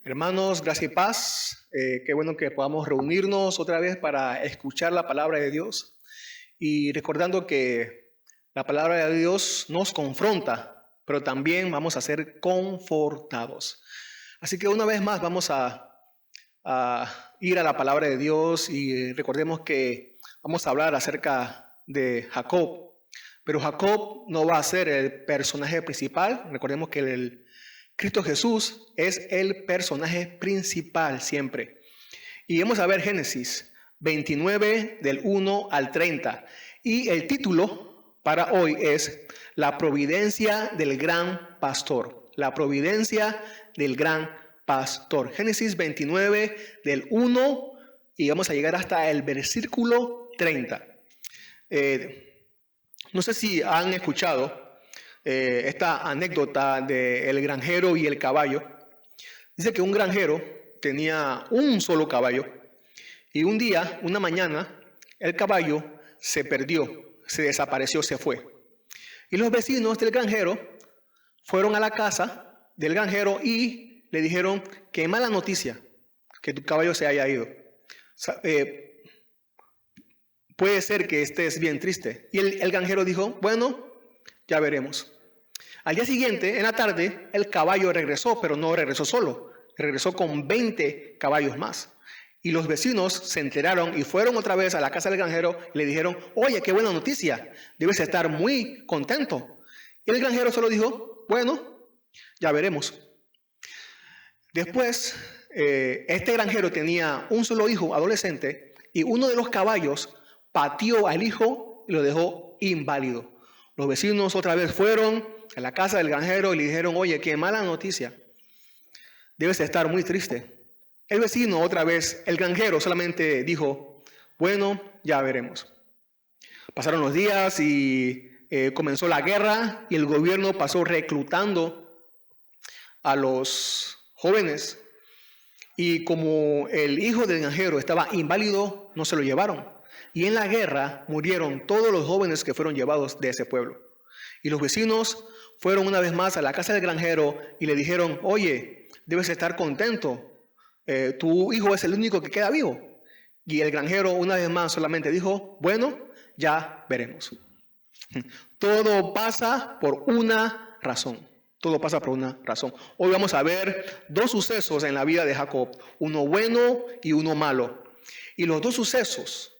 Hermanos, gracia y paz. Qué bueno que podamos reunirnos otra vez para escuchar la palabra de Dios. Y recordando que la palabra de Dios nos confronta, pero también vamos a ser confortados. Así que una vez más vamos a ir a la palabra de Dios y recordemos que vamos a hablar acerca de Jacob. Pero Jacob no va a ser el personaje principal. Recordemos que el Cristo Jesús es el personaje principal siempre. Y vamos a ver Génesis 29 del 1 al 30. Y el título para hoy es La providencia del gran pastor. La providencia del gran pastor. Génesis 29 del 1 y vamos a llegar hasta el versículo 30. No sé si han escuchado esta anécdota del granjero y el caballo. Dice que un granjero tenía un solo caballo y un día, una mañana, el caballo se perdió, se desapareció, se fue. Y los vecinos del granjero fueron a la casa del granjero y le dijeron: qué mala noticia que tu caballo se haya ido. Puede ser que estés bien triste. Y el granjero dijo: bueno, ya veremos. Al día siguiente, en la tarde, el caballo regresó, pero no regresó solo. Regresó con 20 caballos más. Y los vecinos se enteraron y fueron otra vez a la casa del granjero y le dijeron: oye, qué buena noticia, debes estar muy contento. Y el granjero solo dijo: bueno, ya veremos. Después, este granjero tenía un solo hijo adolescente y uno de los caballos pateó al hijo y lo dejó inválido. Los vecinos otra vez fueron a la casa del granjero y le dijeron: oye, qué mala noticia, debes estar muy triste. El vecino otra vez, el granjero solamente dijo: bueno, ya veremos. Pasaron los días y comenzó la guerra y el gobierno pasó reclutando a los jóvenes. Y como el hijo del granjero estaba inválido, no se lo llevaron. Y en la guerra murieron todos los jóvenes que fueron llevados de ese pueblo. Y los vecinos fueron una vez más a la casa del granjero y le dijeron: oye, debes estar contento, tu hijo es el único que queda vivo. Y el granjero una vez más solamente dijo: bueno, ya veremos. Todo pasa por una razón. Todo pasa por una razón. Hoy vamos a ver dos sucesos en la vida de Jacob, uno bueno y uno malo. Y los dos sucesos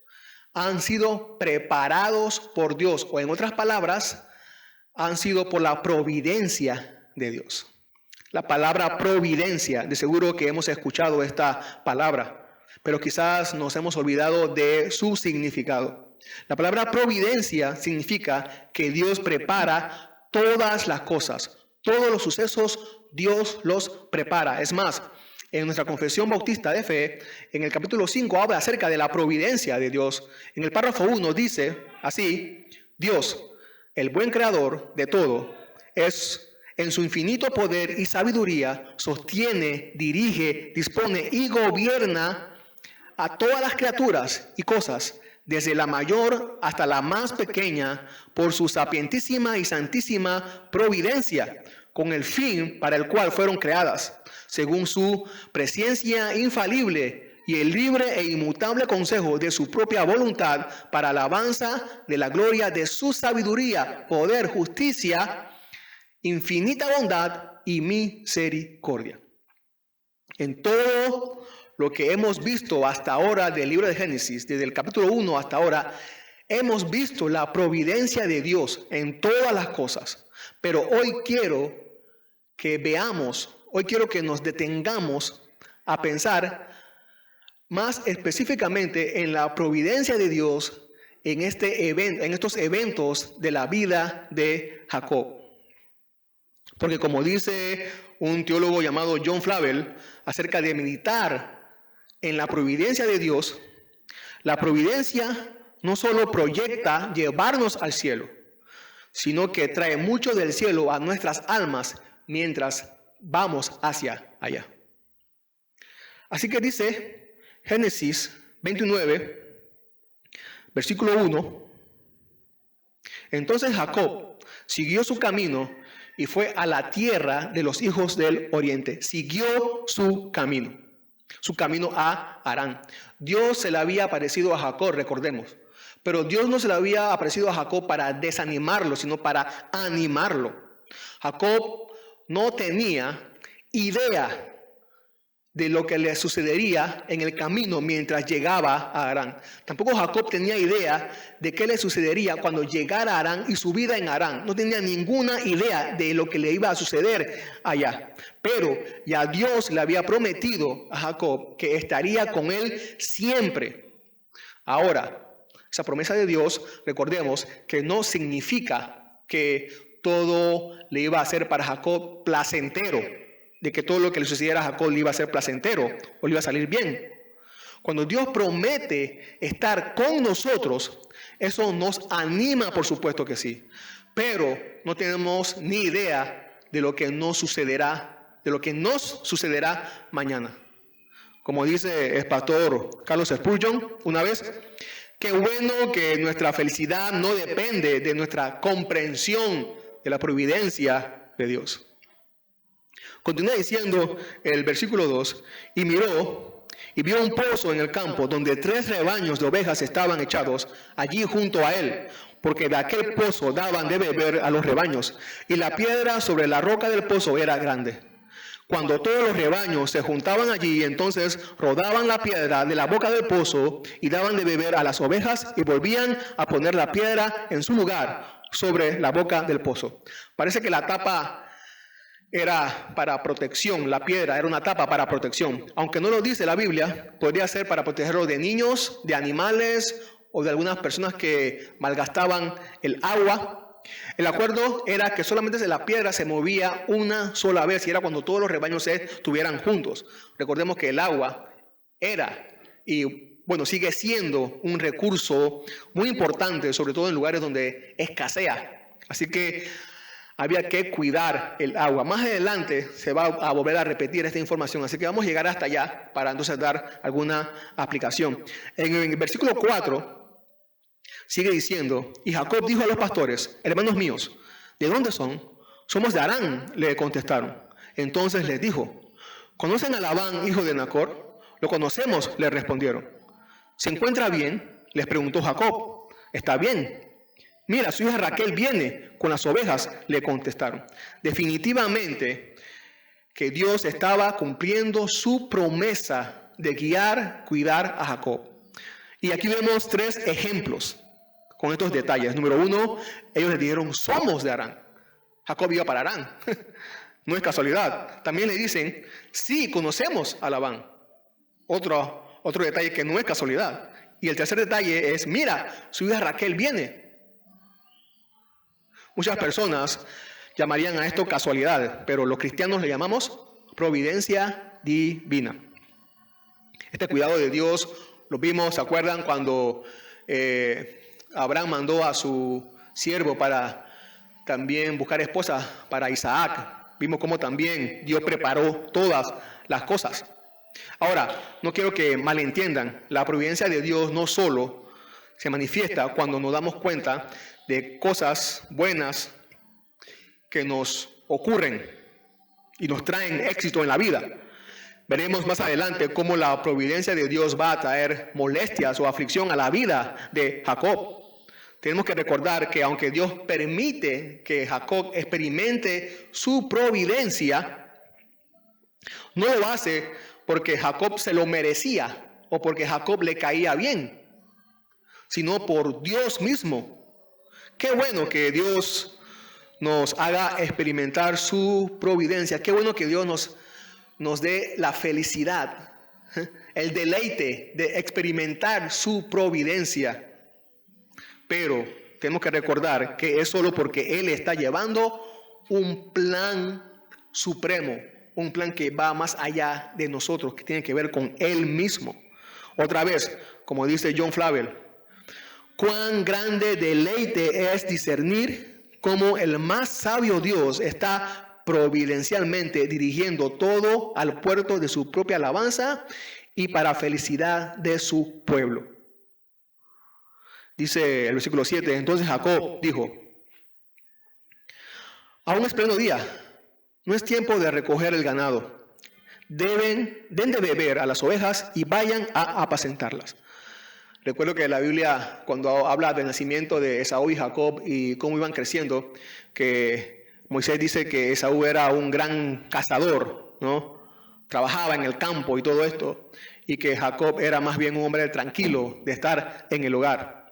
han sido preparados por Dios, o en otras palabras, han sido por la providencia de Dios. La palabra providencia, de seguro que hemos escuchado esta palabra, pero quizás nos hemos olvidado de su significado. La palabra providencia significa que Dios prepara todas las cosas, todos los sucesos Dios los prepara. Es más, en nuestra confesión bautista de fe, en el capítulo 5 habla acerca de la providencia de Dios. En el párrafo 1 dice así: Dios, el buen creador de todo, en su infinito poder y sabiduría, sostiene, dirige, dispone y gobierna a todas las criaturas y cosas, desde la mayor hasta la más pequeña, por su sapientísima y santísima providencia, con el fin para el cual fueron creadas, según su presciencia infalible y el libre e inmutable consejo de su propia voluntad, para alabanza de la gloria de su sabiduría, poder, justicia, infinita bondad y misericordia. En todo lo que hemos visto hasta ahora del libro de Génesis, desde el capítulo 1 hasta ahora, hemos visto la providencia de Dios en todas las cosas. Pero hoy quiero que veamos, hoy quiero que nos detengamos a pensar más específicamente en la providencia de Dios en estos eventos de la vida de Jacob. Porque como dice un teólogo llamado John Flavel acerca de meditar en la providencia de Dios, la providencia no solo proyecta llevarnos al cielo, sino que trae mucho del cielo a nuestras almas mientras vamos hacia allá. Así que dice Génesis 29, versículo 1: entonces Jacob siguió su camino y fue a la tierra de los hijos del oriente. Siguió su camino a Harán. Dios se le había aparecido a Jacob, recordemos. Pero Dios no se le había aparecido a Jacob para desanimarlo, sino para animarlo. Jacob no tenía idea de lo que le sucedería en el camino mientras llegaba a Harán. Tampoco Jacob tenía idea de qué le sucedería cuando llegara a Harán y su vida en Harán. No tenía ninguna idea de lo que le iba a suceder allá. Pero ya Dios le había prometido a Jacob que estaría con él siempre. Ahora, esa promesa de Dios, recordemos que no significa que todo le iba a ser para Jacob placentero, de que todo lo que le sucediera a Jacob le iba a ser placentero o le iba a salir bien. Cuando Dios promete estar con nosotros, eso nos anima, por supuesto que sí, pero no tenemos ni idea de lo que nos sucederá, mañana. Como dice el pastor Carlos Spurgeon una vez, qué bueno que nuestra felicidad no depende de nuestra comprensión de la providencia de Dios. Continúa diciendo el versículo 2, y miró y vio un pozo en el campo donde 3 rebaños de ovejas estaban echados allí junto a él, porque de aquel pozo daban de beber a los rebaños, y la piedra sobre la roca del pozo era grande. Cuando todos los rebaños se juntaban allí, entonces rodaban la piedra de la boca del pozo y daban de beber a las ovejas y volvían a poner la piedra en su lugar sobre la boca del pozo. Parece que la tapa era para protección, la piedra era una tapa para protección. Aunque no lo dice la Biblia, podría ser para protegerlo de niños, de animales o de algunas personas que malgastaban el agua. El acuerdo era que solamente la piedra se movía una sola vez y era cuando todos los rebaños estuvieran juntos. Recordemos que el agua era y sigue siendo un recurso muy importante, sobre todo en lugares donde escasea. Así que había que cuidar el agua. Más adelante se va a volver a repetir esta información, así que vamos a llegar hasta allá para entonces dar alguna aplicación. En el versículo 4 sigue diciendo, y Jacob dijo a los pastores, hermanos míos, ¿de dónde son? Somos de Harán, le contestaron. Entonces les dijo, ¿conocen a Labán, hijo de Nacor? Lo conocemos, le respondieron. ¿Se encuentra bien? Les preguntó Jacob. Está bien. Mira, su hija Raquel viene con las ovejas, le contestaron. Definitivamente que Dios estaba cumpliendo su promesa de cuidar a Jacob. Y aquí vemos 3 ejemplos con estos detalles. Número 1, ellos le dijeron, somos de Harán. Jacob iba para Harán. No es casualidad. También le dicen, sí, conocemos a Labán. Otro detalle que no es casualidad. Y el tercer detalle es, mira, su hija Raquel viene. Muchas personas llamarían a esto casualidad, pero los cristianos le llamamos providencia divina. Este cuidado de Dios lo vimos, ¿se acuerdan? Cuando Abraham mandó a su siervo para también buscar esposa para Isaac. Vimos cómo también Dios preparó todas las cosas. Ahora, no quiero que malentiendan, la providencia de Dios no solo se manifiesta cuando nos damos cuenta de cosas buenas que nos ocurren y nos traen éxito en la vida. Veremos más adelante cómo la providencia de Dios va a traer molestias o aflicción a la vida de Jacob. Tenemos que recordar que aunque Dios permite que Jacob experimente su providencia, no lo hace porque Jacob se lo merecía o porque Jacob le caía bien, sino por Dios mismo. Qué bueno que Dios nos haga experimentar su providencia. Qué bueno que Dios nos dé la felicidad, el deleite de experimentar su providencia. Pero tenemos que recordar que es solo porque Él está llevando un plan supremo, un plan que va más allá de nosotros, que tiene que ver con Él mismo. Otra vez, como dice John Flavel, cuán grande deleite es discernir cómo el más sabio Dios está providencialmente dirigiendo todo al puerto de su propia alabanza y para felicidad de su pueblo. Dice el versículo 7, entonces Jacob dijo, Aún es pleno día. No es tiempo de recoger el ganado. Den de beber a las ovejas y vayan a apacentarlas. Recuerdo que la Biblia, cuando habla del nacimiento de Esaú y Jacob y cómo iban creciendo, que Moisés dice que Esaú era un gran cazador, ¿no? Trabajaba en el campo y todo esto, y que Jacob era más bien un hombre tranquilo de estar en el hogar.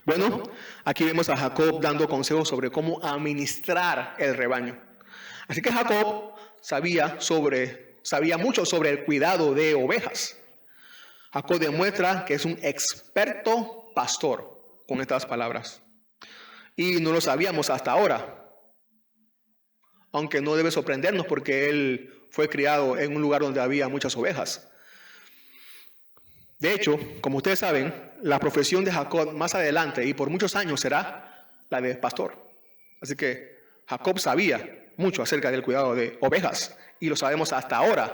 Bueno, aquí vemos a Jacob dando consejos sobre cómo administrar el rebaño. Así que Jacob sabía mucho sobre el cuidado de ovejas. Jacob demuestra que es un experto pastor con estas palabras. Y no lo sabíamos hasta ahora. Aunque no debe sorprendernos porque él fue criado en un lugar donde había muchas ovejas. De hecho, como ustedes saben, la profesión de Jacob más adelante y por muchos años será la de pastor. Así que Jacob sabía mucho acerca del cuidado de ovejas y lo sabemos hasta ahora,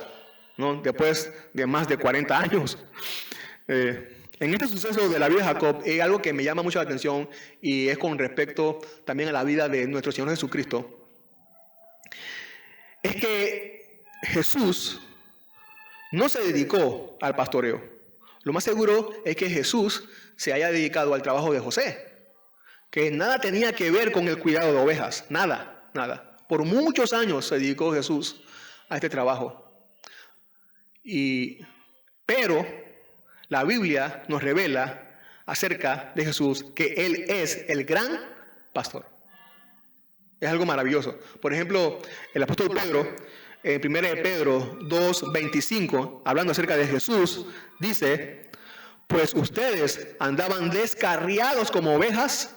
¿no? Después de más de 40 años. En este suceso de la vida de Jacob hay algo que me llama mucho la atención y es con respecto también a la vida de nuestro Señor Jesucristo. Es que Jesús no se dedicó al pastoreo. Lo más seguro es que Jesús se haya dedicado al trabajo de José, que nada tenía que ver con el cuidado de ovejas, nada. Por muchos años se dedicó Jesús a este trabajo. Pero la Biblia nos revela acerca de Jesús que Él es el gran pastor. Es algo maravilloso. Por ejemplo, el apóstol Pedro, en 1 Pedro 2:25, hablando acerca de Jesús, dice: pues ustedes andaban descarriados como ovejas,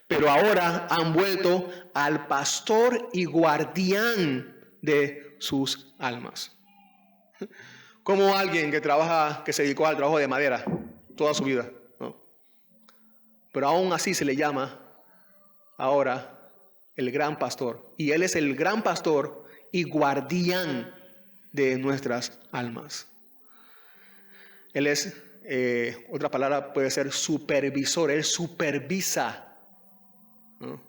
pero ahora han vuelto al pastor y guardián de sus almas. Como alguien que se dedicó al trabajo de madera toda su vida, ¿no? Pero aún así se le llama ahora el gran pastor. Y Él es el gran pastor y guardián de nuestras almas. Él es, otra palabra puede ser supervisor. Él supervisa, ¿no?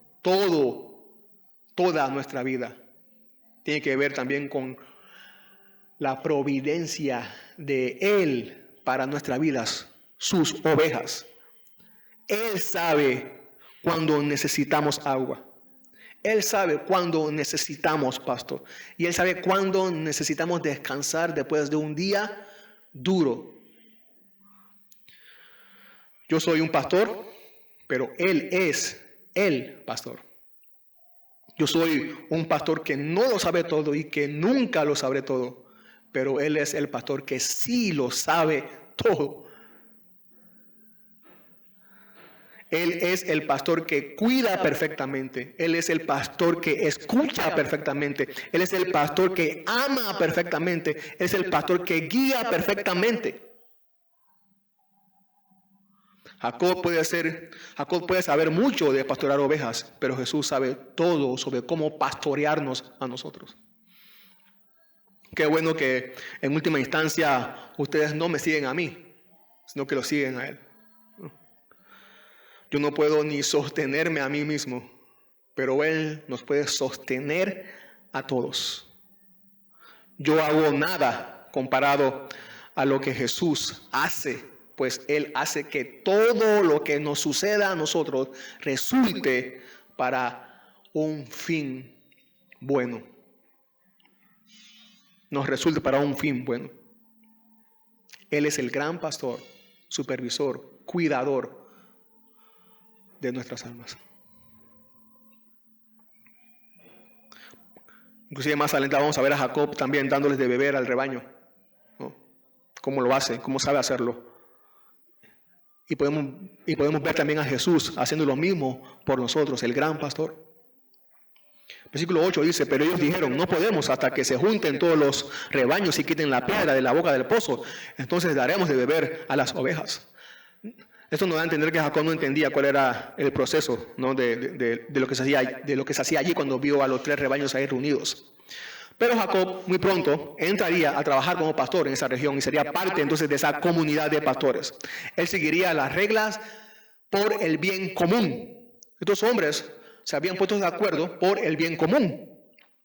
Toda nuestra vida. Tiene que ver también con la providencia de Él para nuestras vidas, sus ovejas. Él sabe cuando necesitamos agua. Él sabe cuándo necesitamos pasto. Y Él sabe cuándo necesitamos descansar después de un día duro. Yo soy un pastor, pero Él es el pastor. Yo soy un pastor que no lo sabe todo y que nunca lo sabré todo. Pero Él es el pastor que sí lo sabe todo. Él es el pastor que cuida perfectamente. Él es el pastor que escucha perfectamente. Él es el pastor que ama perfectamente. Él es el pastor que guía perfectamente. Jacob puede saber mucho de pastorear ovejas, pero Jesús sabe todo sobre cómo pastorearnos a nosotros. Qué bueno que en última instancia ustedes no me siguen a mí, sino que lo siguen a Él. Yo no puedo ni sostenerme a mí mismo, pero Él nos puede sostener a todos. Yo hago nada comparado a lo que Jesús hace, pues Él hace que todo lo que nos suceda a nosotros resulte para un fin bueno. Nos resulte para un fin bueno. Él es el gran pastor, supervisor, cuidador de nuestras almas. Inclusive más adelante vamos a ver a Jacob también dándoles de beber al rebaño, ¿no? Cómo lo hace, cómo sabe hacerlo. Y podemos ver también a Jesús haciendo lo mismo por nosotros, el gran pastor. Versículo 8 dice: pero ellos dijeron: no podemos hasta que se junten todos los rebaños y quiten la piedra de la boca del pozo. Entonces daremos de beber a las ovejas. Esto nos da a entender que Jacob no entendía cuál era el proceso, ¿no? de lo que se hacía allí cuando vio a los 3 rebaños ahí reunidos. Pero Jacob muy pronto entraría a trabajar como pastor en esa región y sería parte entonces de esa comunidad de pastores. Él seguiría las reglas por el bien común. Estos hombres se habían puesto de acuerdo por el bien común.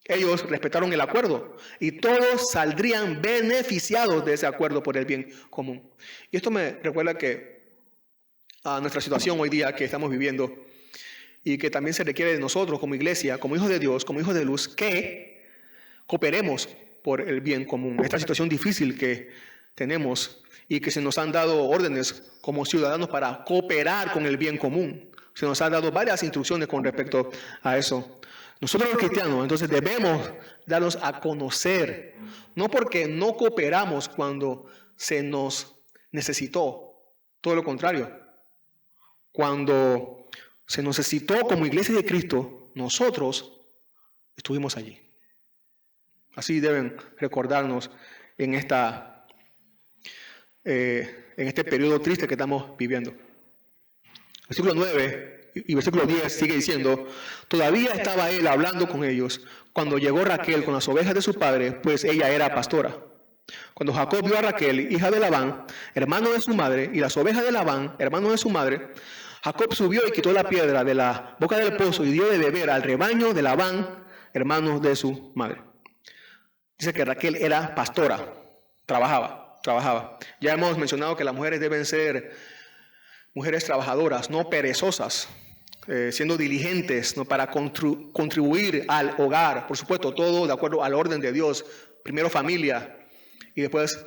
Ellos respetaron el acuerdo y todos saldrían beneficiados de ese acuerdo por el bien común. Y esto me recuerda que a nuestra situación hoy día que estamos viviendo y que también se requiere de nosotros como iglesia, como hijos de Dios, como hijos de luz, que cooperemos por el bien común. Esta situación difícil que tenemos y que se nos han dado órdenes como ciudadanos para cooperar con el bien común. Se nos han dado varias instrucciones con respecto a eso. Nosotros los cristianos, entonces, debemos darnos a conocer, no porque no cooperamos cuando se nos necesitó, todo lo contrario. Cuando se nos necesitó como iglesia de Cristo, nosotros estuvimos allí. Así deben recordarnos en este periodo triste que estamos viviendo. Versículo 9 y versículo 10 sigue diciendo: todavía estaba él hablando con ellos cuando llegó Raquel con las ovejas de su padre, pues ella era pastora. Cuando Jacob vio a Raquel, hija de Labán, hermano de su madre, y las ovejas de Labán, hermano de su madre, Jacob subió y quitó la piedra de la boca del pozo y dio de beber al rebaño de Labán, hermano de su madre. Dice que Raquel era pastora, trabajaba. Ya hemos mencionado que las mujeres deben ser mujeres trabajadoras, no perezosas, siendo diligentes, ¿no?, para contribuir al hogar. Por supuesto, todo de acuerdo al orden de Dios. Primero familia y después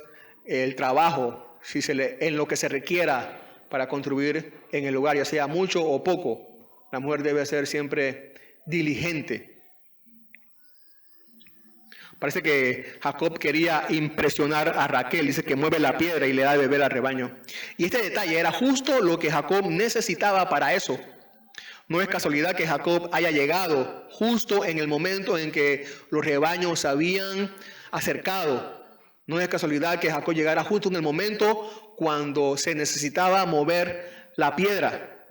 el trabajo, en lo que se requiera para contribuir en el hogar, ya sea mucho o poco. La mujer debe ser siempre diligente. Parece que Jacob quería impresionar a Raquel. Dice que mueve la piedra y le da de beber al rebaño. Y este detalle era justo lo que Jacob necesitaba para eso. No es casualidad que Jacob haya llegado justo en el momento en que los rebaños se habían acercado. No es casualidad que Jacob llegara justo en el momento cuando se necesitaba mover la piedra.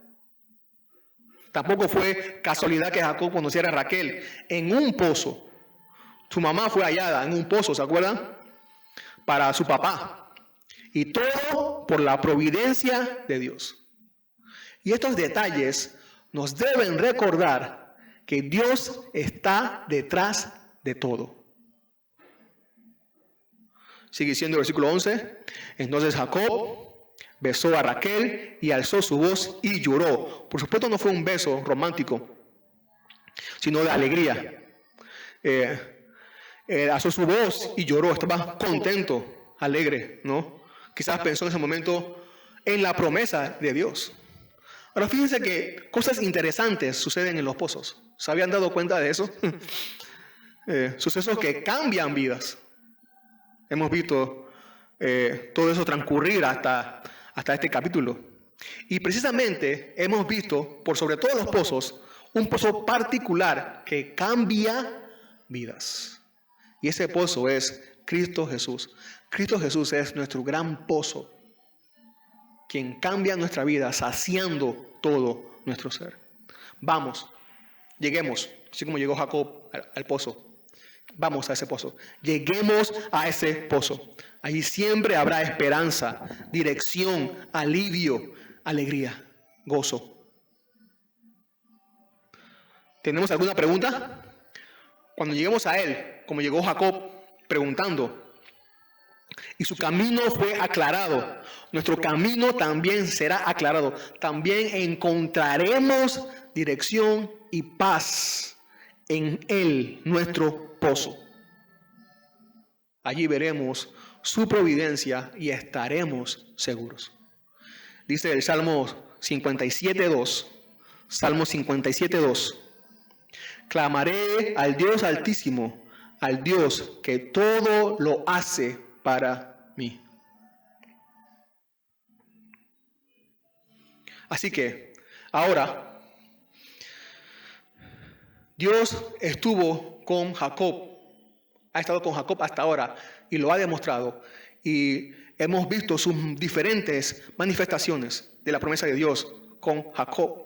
Tampoco fue casualidad que Jacob conociera a Raquel en un pozo. Su mamá fue hallada en un pozo, ¿se acuerdan? Para su papá. Y todo por la providencia de Dios. Y estos detalles nos deben recordar que Dios está detrás de todo. Sigue diciendo el versículo 11. Entonces Jacob besó a Raquel y alzó su voz y lloró. Por supuesto no fue un beso romántico, sino de alegría. Alzó su voz y lloró, estaba contento, alegre, ¿no? Quizás pensó en ese momento en la promesa de Dios. Ahora fíjense que cosas interesantes suceden en los pozos. ¿Se habían dado cuenta de eso? Sucesos que cambian vidas. Hemos visto todo eso transcurrir hasta este capítulo. Y precisamente hemos visto, por sobre todos los pozos, un pozo particular que cambia vidas. Y ese pozo es Cristo Jesús. Cristo Jesús es nuestro gran pozo, quien cambia nuestra vida, saciando todo nuestro ser. Vamos, lleguemos, así como llegó Jacob al pozo. Vamos a ese pozo. Lleguemos a ese pozo. Allí siempre habrá esperanza, dirección, alivio, alegría, gozo. ¿Tenemos alguna pregunta? Cuando lleguemos a él, como llegó Jacob preguntando, y su camino fue aclarado, nuestro camino también será aclarado. También encontraremos dirección y paz en él, nuestro pozo. Allí veremos su providencia y estaremos seguros. Dice el Salmo 57:2. Salmo 57:2. Clamaré al Dios Altísimo, al Dios que todo lo hace para mí. Así que, ahora, Dios estuvo con Jacob, ha estado con Jacob hasta ahora y lo ha demostrado. Y hemos visto sus diferentes manifestaciones de la promesa de Dios con Jacob.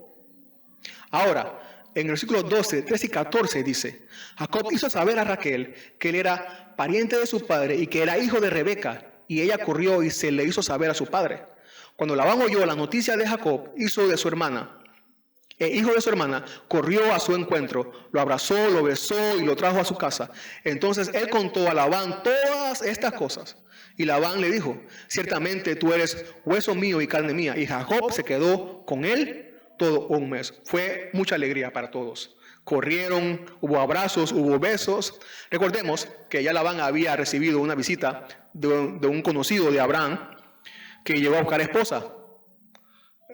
Ahora, en el versículo 12, 13 y 14 dice: Jacob hizo saber a Raquel que él era pariente de su padre y que era hijo de Rebeca, y ella corrió y se le hizo saber a su padre. Cuando Labán oyó la noticia de Jacob, hizo de su hermana el hijo de su hermana, corrió a su encuentro, lo abrazó, lo besó y lo trajo a su casa. Entonces él contó a Labán todas estas cosas. Y Labán le dijo, ciertamente tú eres hueso mío y carne mía. Y Jacob se quedó con él todo un mes. Fue mucha alegría para todos. Corrieron, hubo abrazos, hubo besos. Recordemos que ya Labán había recibido una visita de un conocido de Abraham que llegó a buscar esposa,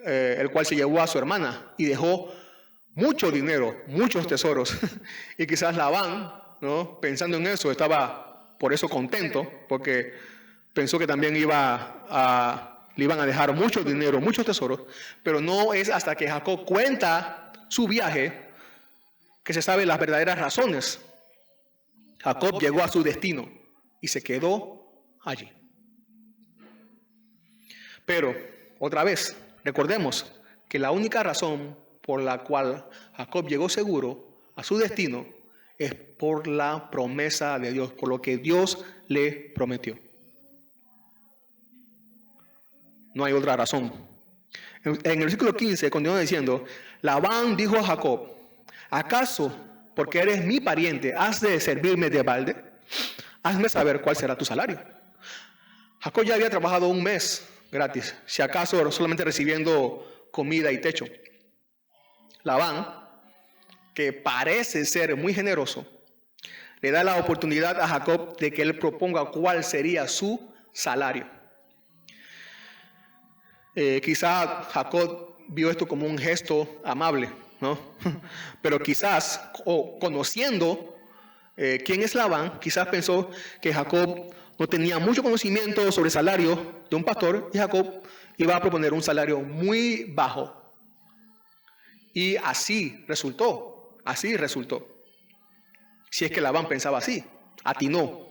el cual se llevó a su hermana y dejó mucho dinero, muchos tesoros. Y quizás Labán, ¿no?, pensando en eso, estaba por eso contento, porque pensó que también le iban a dejar mucho dinero, muchos tesoros. Pero no es hasta que Jacob cuenta su viaje que se sabe las verdaderas razones. Jacob llegó a su destino y se quedó allí. Pero, otra vez, recordemos que la única razón por la cual Jacob llegó seguro a su destino es por la promesa de Dios, por lo que Dios le prometió. No hay otra razón. En el versículo 15 continúa diciendo, Labán dijo a Jacob, ¿acaso porque eres mi pariente has de servirme de balde? Hazme saber cuál será tu salario. Jacob ya había trabajado un mes gratis, si acaso solamente recibiendo comida y techo. Labán, que parece ser muy generoso, le da la oportunidad a Jacob de que él proponga cuál sería su salario. Quizá Jacob vio esto como un gesto amable, ¿no? Pero quizás, conociendo quién es Labán, quizás pensó que Jacob no tenía mucho conocimiento sobre el salario de un pastor y Jacob iba a proponer un salario muy bajo. Y así resultó. Si es que Labán pensaba así, atinó.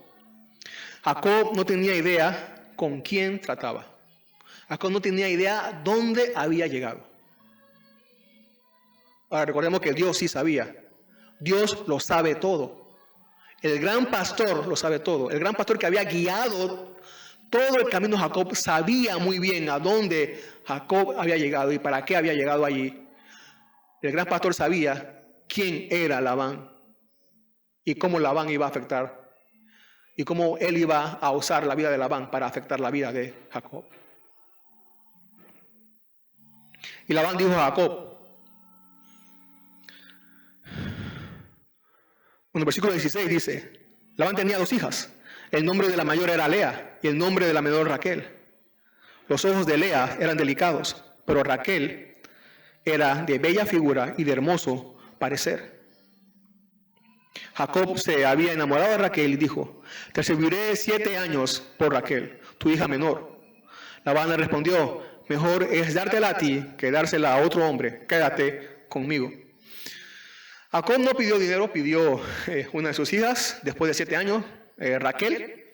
Jacob no tenía idea con quién trataba. Jacob no tenía idea dónde había llegado. Ahora recordemos que Dios sí sabía. Dios lo sabe todo. El gran pastor lo sabe todo. El gran pastor que había guiado todo el camino de Jacob sabía muy bien a dónde Jacob había llegado y para qué había llegado allí. El gran pastor sabía quién era Labán y cómo Labán iba a afectar y cómo él iba a usar la vida de Labán para afectar la vida de Jacob. Y Labán dijo a Jacob, en el versículo 16 dice, Labán tenía 2 hijas. El nombre de la mayor era Lea y el nombre de la menor Raquel. Los ojos de Lea eran delicados, pero Raquel era de bella figura y de hermoso parecer. Jacob se había enamorado de Raquel y dijo, te serviré 7 años por Raquel, tu hija menor. Labán le respondió, mejor es dártela a ti que dársela a otro hombre, quédate conmigo. Jacob no pidió dinero, pidió una de sus hijas después de 7 años, Raquel.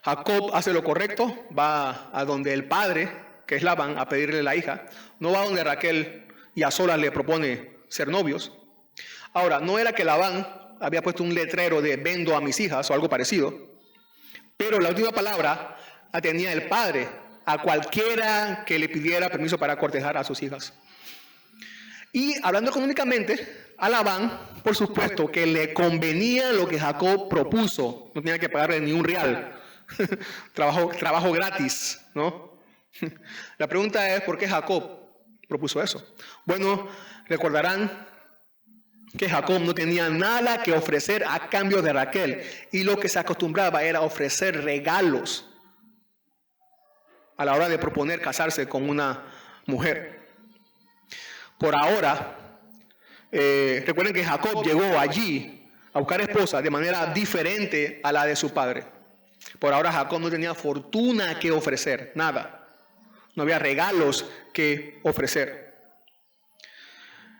Jacob hace lo correcto, va a donde el padre, que es Labán, a pedirle la hija. No va a donde Raquel y a solas le propone ser novios. Ahora, no era que Labán había puesto un letrero de vendo a mis hijas o algo parecido, pero la última palabra la tenía el padre a cualquiera que le pidiera permiso para cortejar a sus hijas. Y hablando económicamente, a Labán, por supuesto, que le convenía lo que Jacob propuso. No tenía que pagarle ni un real. trabajo gratis, ¿no? La pregunta es, ¿por qué Jacob propuso eso? Bueno, recordarán que Jacob no tenía nada que ofrecer a cambio de Raquel. Y lo que se acostumbraba era ofrecer regalos a la hora de proponer casarse con una mujer. Por ahora, recuerden que Jacob llegó allí a buscar esposa de manera diferente a la de su padre. Por ahora Jacob no tenía fortuna que ofrecer, nada. No había regalos que ofrecer.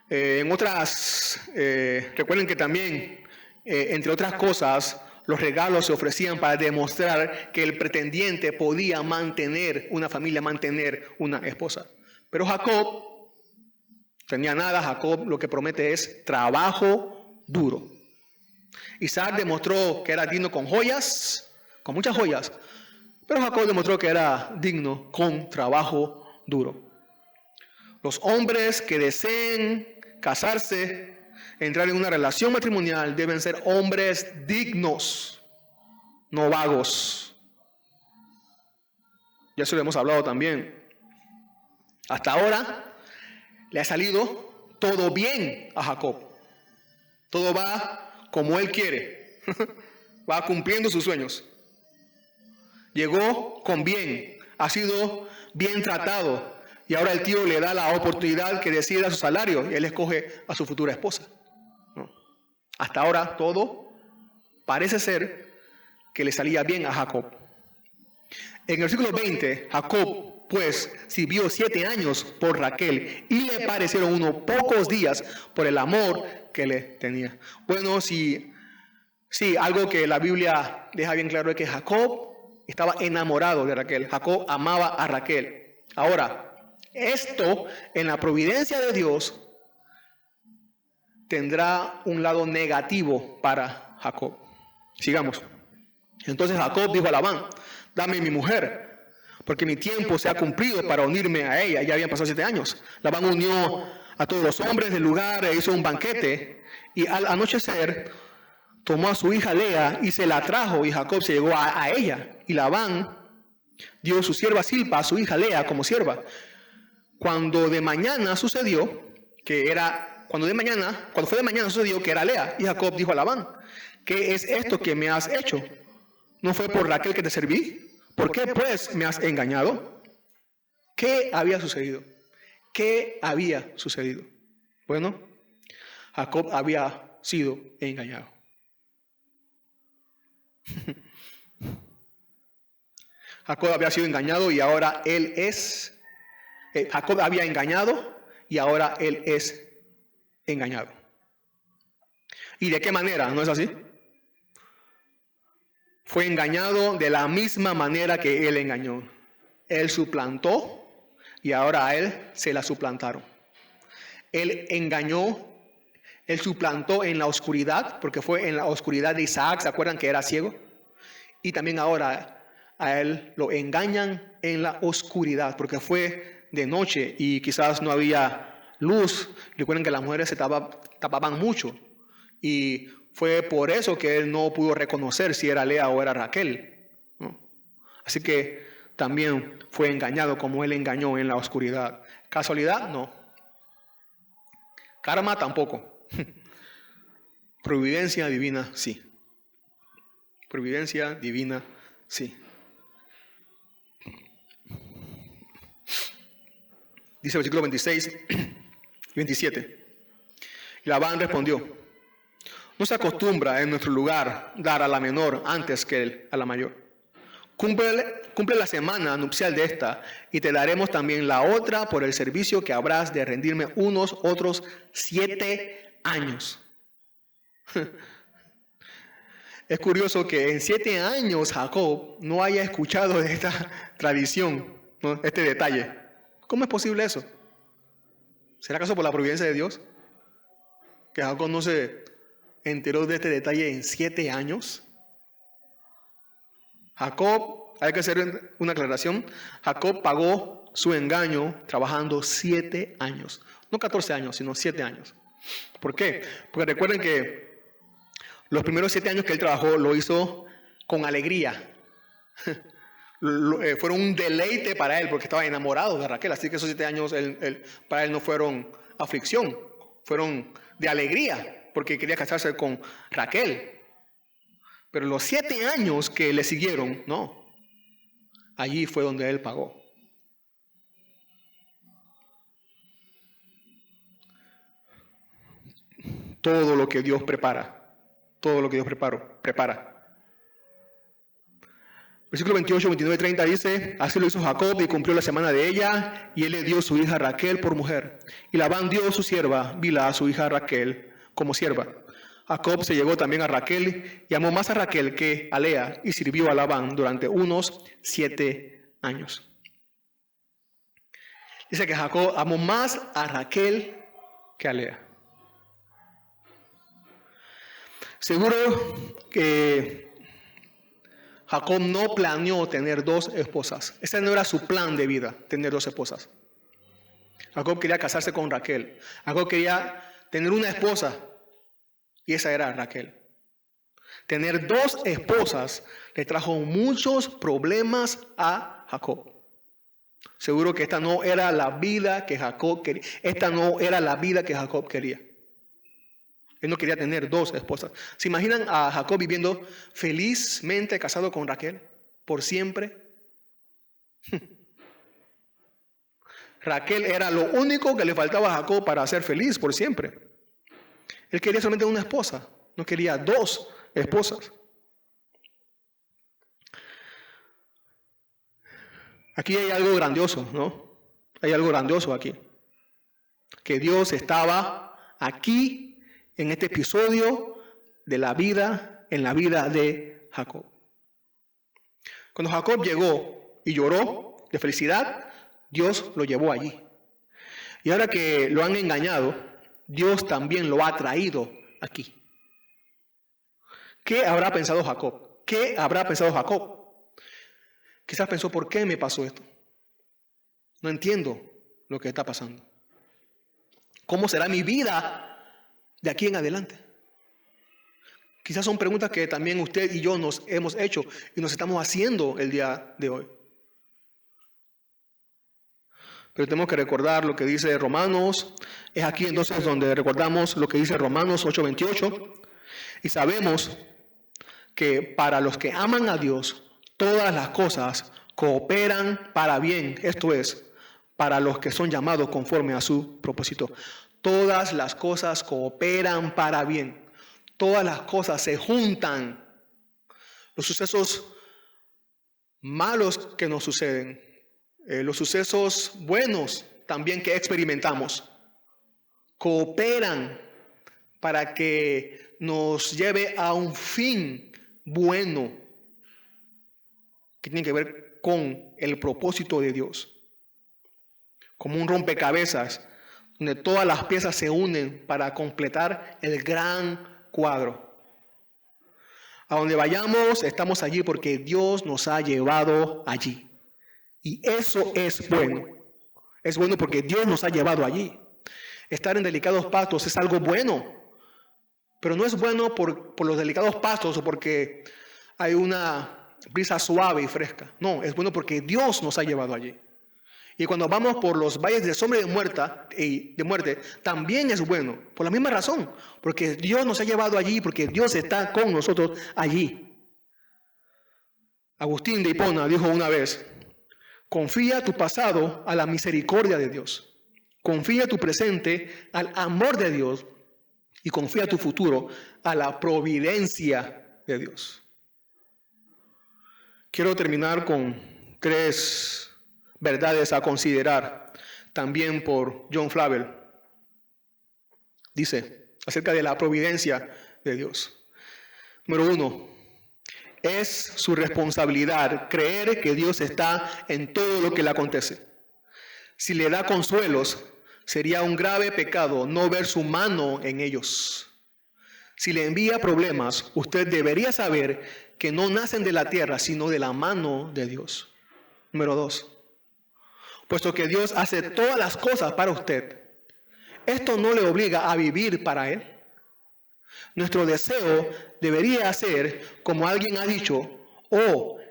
Recuerden que también, entre otras cosas, los regalos se ofrecían para demostrar que el pretendiente podía mantener una familia, mantener una esposa. Pero Jacob tenía nada. Jacob lo que promete es trabajo duro. Isaac demostró que era digno con joyas, con muchas joyas, pero Jacob demostró que era digno con trabajo duro. Los hombres que deseen casarse, entrar en una relación matrimonial, deben ser hombres dignos, no vagos. Ya eso lo hemos hablado también. Hasta ahora le ha salido todo bien a Jacob. Todo va como él quiere. Va cumpliendo sus sueños. Llegó con bien, ha sido bien tratado, y ahora el tío le da la oportunidad que decida su salario y él escoge a su futura esposa. ¿No? Hasta ahora todo parece ser que le salía bien a Jacob. En el versículo 20, Jacob pues sirvió 7 años por Raquel y le parecieron unos pocos días por el amor que le tenía. Bueno, sí, algo que la Biblia deja bien claro es que Jacob estaba enamorado de Raquel. Jacob amaba a Raquel. Ahora, esto en la providencia de Dios tendrá un lado negativo para Jacob. Sigamos. Entonces Jacob dijo a Labán: dame mi mujer, porque mi tiempo se ha cumplido para unirme a ella. Ya habían pasado 7 años. Labán unió a todos los hombres del lugar e hizo un banquete, y al anochecer tomó a su hija Lea y se la trajo, y Jacob se llegó a ella. Y Labán dio su sierva Silpa a su hija Lea como sierva. Cuando fue de mañana sucedió que era Lea. Y Jacob dijo a Labán: ¿qué es esto que me has hecho? ¿No fue por Raquel que te serví? ¿Por qué pues me has engañado? ¿Qué había sucedido? ¿Qué había sucedido? Bueno, Jacob había sido engañado. Jacob había sido engañado y ahora él es... Jacob había engañado y ahora él es engañado. ¿Y de qué manera? ¿No es así? Fue engañado de la misma manera que él engañó. Él suplantó y ahora a él se la suplantaron. Él engañó, él suplantó en la oscuridad, porque fue en la oscuridad de Isaac, ¿se acuerdan que era ciego? Y también ahora a él lo engañan en la oscuridad, porque fue de noche y quizás no había luz. Recuerden que las mujeres se tapaban mucho y fue por eso que él no pudo reconocer si era Lea o era Raquel, ¿no? Así que también fue engañado como él engañó en la oscuridad. ¿Casualidad? No. Karma tampoco. Providencia divina, sí. Providencia divina, sí. Dice el versículo 26 y 27. Y Labán respondió: no se acostumbra en nuestro lugar dar a la menor antes que a la mayor. Cumple la semana nupcial de esta y te daremos también la otra por el servicio que habrás de rendirme unos otros 7 años. Es curioso que en 7 años Jacob no haya escuchado de esta tradición, ¿no? Este detalle. ¿Cómo es posible eso? ¿Será acaso por la providencia de Dios? Que Jacob no se enteró de este detalle en 7 años. Jacob, hay que hacer una aclaración, Jacob pagó su engaño trabajando 7 años. No 14 años, sino 7 años. ¿Por qué? Porque recuerden que los primeros 7 años que él trabajó lo hizo con alegría. Fueron un deleite para él porque estaba enamorado de Raquel. Así que esos 7 años para él no fueron aflicción, fueron de alegría porque quería casarse con Raquel. Pero los 7 años que le siguieron, no. Allí fue donde él pagó. Todo lo que Dios prepara. Todo lo que Dios prepara. Versículo 28, 29 y 30 dice: así lo hizo Jacob y cumplió la semana de ella, y él le dio su hija Raquel por mujer. Y Labán dio su sierva Bilha a su hija Raquel como sierva. Jacob se llegó también a Raquel y amó más a Raquel que a Lea, y sirvió a Labán durante unos 7 años. Dice que Jacob amó más a Raquel que a Lea. Seguro que Jacob no planeó tener 2 esposas. Ese no era su plan de vida, tener 2 esposas. Jacob quería casarse con Raquel. Jacob quería tener una esposa y esa era Raquel. Tener dos esposas le trajo muchos problemas a Jacob. Seguro que esta no era la vida que Jacob quería. Esta no era la vida que Jacob quería. Él no quería tener dos esposas. ¿Se imaginan a Jacob viviendo felizmente casado con Raquel por siempre? Raquel era lo único que le faltaba a Jacob para ser feliz por siempre. Él quería solamente una esposa, no quería dos esposas. Aquí hay algo grandioso, ¿no? Hay algo grandioso aquí. Que Dios estaba aquí en este episodio de la vida, en la vida de Jacob. Cuando Jacob llegó y lloró de felicidad, Dios lo llevó allí. Y ahora que lo han engañado, Dios también lo ha traído aquí. ¿Qué habrá pensado Jacob? ¿Qué habrá pensado Jacob? Quizás pensó, ¿por qué me pasó esto? No entiendo lo que está pasando. ¿Cómo será mi vida de aquí en adelante? Quizás son preguntas que también usted y yo nos hemos hecho y nos estamos haciendo el día de hoy. Pero tenemos que recordar lo que dice Romanos. Es aquí entonces donde recordamos lo que dice Romanos 8:28. Y sabemos que para los que aman a Dios, todas las cosas cooperan para bien. Esto es, para los que son llamados conforme a su propósito. Todas las cosas cooperan para bien. Todas las cosas se juntan. Los sucesos malos que nos suceden, los sucesos buenos también que experimentamos, cooperan para que nos lleve a un fin bueno que tiene que ver con el propósito de Dios. Como un rompecabezas donde todas las piezas se unen para completar el gran cuadro. A donde vayamos, estamos allí porque Dios nos ha llevado allí. Y eso es bueno. Es bueno porque Dios nos ha llevado allí. Estar en delicados pastos es algo bueno. Pero no es bueno por los delicados pastos o porque hay una brisa suave y fresca. No, es bueno porque Dios nos ha llevado allí. Y cuando vamos por los valles de sombra y de muerte, también es bueno, por la misma razón, porque Dios nos ha llevado allí, porque Dios está con nosotros allí. Agustín de Hipona dijo una vez, confía tu pasado a la misericordia de Dios, confía tu presente al amor de Dios y confía tu futuro a la providencia de Dios. Quiero terminar con 3 verdades a considerar también por John Flavel. Dice acerca de la providencia de Dios. Número 1, es su responsabilidad creer que Dios está en todo lo que le acontece. Si le da consuelos, sería un grave pecado no ver su mano en ellos. Si le envía problemas, usted debería saber que no nacen de la tierra, sino de la mano de Dios. Número 2, puesto que Dios hace todas las cosas para usted, esto no le obliga a vivir para Él. Nuestro deseo debería ser, como alguien ha dicho,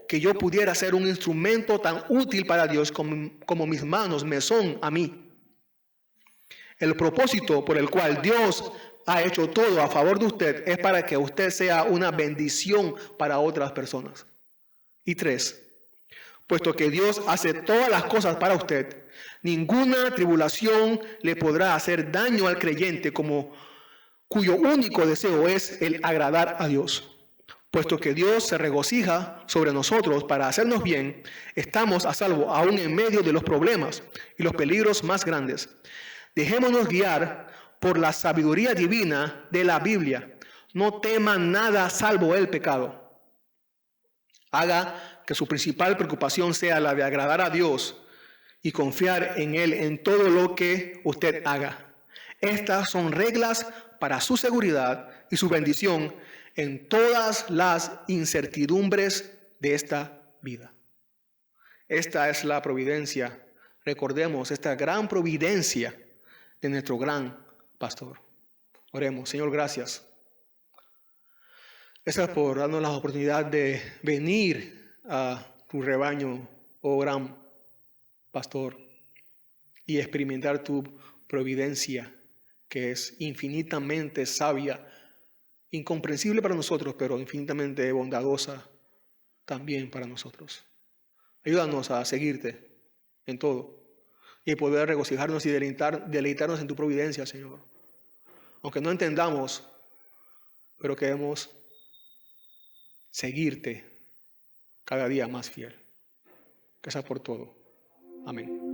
que yo pudiera ser un instrumento tan útil para Dios como mis manos me son a mí. El propósito por el cual Dios ha hecho todo a favor de usted es para que usted sea una bendición para otras personas. Y 3, puesto que Dios hace todas las cosas para usted, ninguna tribulación le podrá hacer daño al creyente cuyo único deseo es el agradar a Dios. Puesto que Dios se regocija sobre nosotros para hacernos bien, estamos a salvo aún en medio de los problemas y los peligros más grandes. Dejémonos guiar por la sabiduría divina de la Biblia. No teman nada salvo el pecado. Haga que su principal preocupación sea la de agradar a Dios y confiar en Él en todo lo que usted haga. Estas son reglas para su seguridad y su bendición en todas las incertidumbres de esta vida. Esta es la providencia recordemos esta gran providencia de nuestro gran pastor. Oremos. Señor, gracias. Gracias por darnos la oportunidad de venir a tu rebaño, oh gran pastor, y experimentar tu providencia, que es infinitamente sabia, incomprensible para nosotros, pero infinitamente bondadosa también para nosotros. Ayúdanos a seguirte en todo y poder regocijarnos y deleitarnos en tu providencia, Señor. Aunque no entendamos, pero queremos seguirte cada día más fiel. Gracias por todo. Amén.